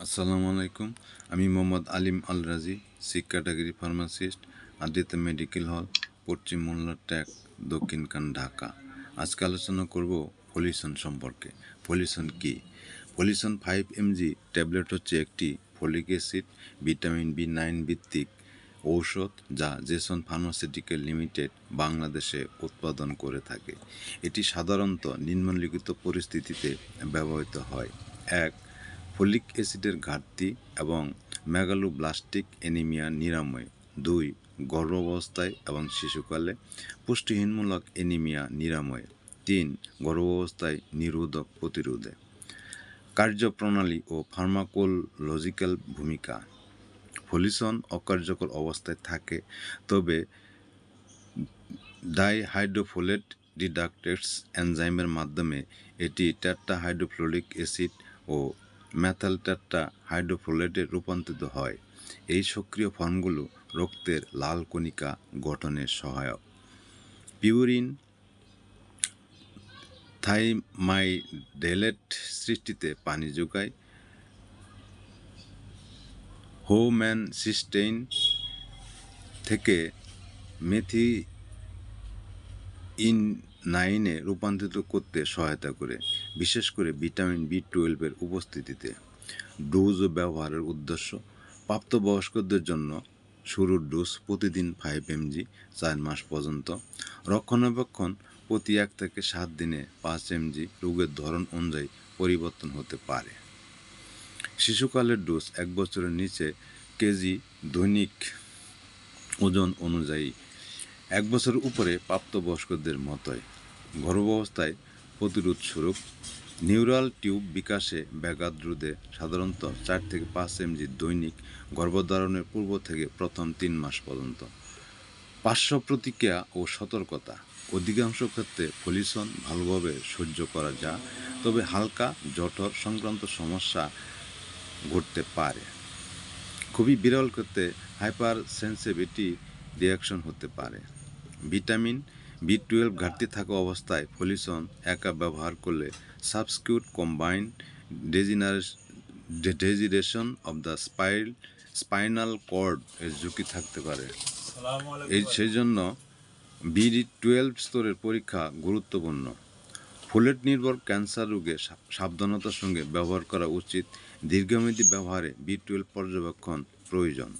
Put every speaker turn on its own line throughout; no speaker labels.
আসসালামু আলাইকুম। আমি মোহাম্মদ আলিম আল রাজি, সিক category pharmacist, Aditya medical hall, পশ্চিম মোল্লা ট্যাক, দক্ষিণখান, ঢাকা। আজকে আলোচনা করব ফলিসন সম্পর্কে। ফলিসন কি? ফলিসন 5 mg ট্যাবলেট হচ্ছে একটি ফলিক অ্যাসিড ভিটামিন B9 ভিত্তিক ঔষধ যা জেসন ফার্মাসিউটিক্যাল লিমিটেড বাংলাদেশে উৎপাদন করে থাকে। এটি সাধারণত নিম্নলিখিত পরিস্থিতিতে ব্যবহৃত হয়। 1. ফলিক অ্যাসিডের ঘাটতি এবং মেগালোব্লাস্টিক অ্যানিমিয়া নিরাময়। 2. গর্ভাবস্থায় এবং শিশুকালে পুষ্টিহীনমূলক অ্যানিমিয়া নিরাময়। 3. গর্ভাবস্থায় নিরোধক প্রতিরোধে। কার্যপ্রণালী ও ফার্মাকোলজিক্যাল ভূমিকা। ফলিসন অকার্যকর অবস্থায় থাকে, তবে ডাইহাইড্রোফোলেট রিডাক্টেস এনজাইমের মাধ্যমে এটি টেট্রাহাইড্রোফ্লোরিক অ্যাসিড ও মেথাল টেট্রাহাইড্রোফোলেটে রূপান্তরিত হয়। এই সক্রিয় ফর্মগুলো রক্তের লাল কণিকা গঠনে সহায়ক। পিউরিন থাইমাইডেলেট সৃষ্টিতে পানি যোগায়। হোম্যানসিস্টেইন থেকে মেথিওনিনে রূপান্তরিত করতে সহায়তা করে, বিশেষ করে ভিটামিন B12 উপস্থিতিতে। ডোজ ও ব্যবহারের উদ্দেশ্য: প্রাপ্তবয়স্কদের জন্য শুরুর ডোজ প্রতিদিন 5 mg 4 মাস পর্যন্ত। রক্ষণাবেক্ষণ: প্রতি 1 থেকে 7 দিনে 5 mg। রোগের ধরন অনুযায়ী পরিবর্তন হতে পারে। শিশুকালের ডোজ 1 বছরের নিচে কেজি দৈনিক ওজন অনুযায়ী। 1 বছরের উপরে প্রাপ্তবয়স্কদের মতোই। গর্ভাবস্থায় প্রতিরোধ স্বরূপ: নিউরাল টিউব বিকাশে ব্যাঘাত রোধে সাধারণত 4 থেকে 5 mg দৈনিক, গর্ভধারণের পূর্ব থেকে প্রথম 3 মাস পর্যন্ত। পার্শ্ব প্রতিক্রিয়া ও সতর্কতা: অধিকাংশ ক্ষেত্রে ফলিসন ভালোভাবে সহ্য করা যায়, তবে হালকা জঠর সংক্রান্ত সমস্যা ঘটতে পারে। খুবই বিরল ক্ষেত্রে হাইপার সেন্সিটিভিটি রিঅ্যাকশন হতে পারে। ভিটামিন B12 ঘাটতি থাকা অবস্থায় ফলিসন একা ব্যবহার করলে subacute combined degeneration of the spinal cord এর ঝুঁকি থাকতে পারে। সেই জন্য B12 স্তরের পরীক্ষা গুরুত্বপূর্ণ। ফোলেট নির্ভর ক্যান্সার রোগে সাবধানতার সঙ্গে ব্যবহার করা উচিত। দীর্ঘমেয়াদী ব্যবহারে B12 পর্যবেক্ষণ প্রয়োজন।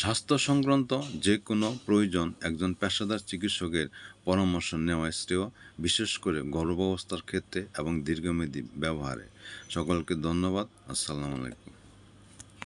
স্বাস্থ্য সংক্রান্ত যে কোনো প্রয়োজন একজন পেশাদার চিকিৎসকের পরামর্শ নেওয়া শ্রেয়, বিশেষ করে গর্ভাবস্থার ক্ষেত্রে এবং দীর্ঘমেয়াদী ব্যবহারে। সকলকে ধন্যবাদ। আসসালামু আলাইকুম।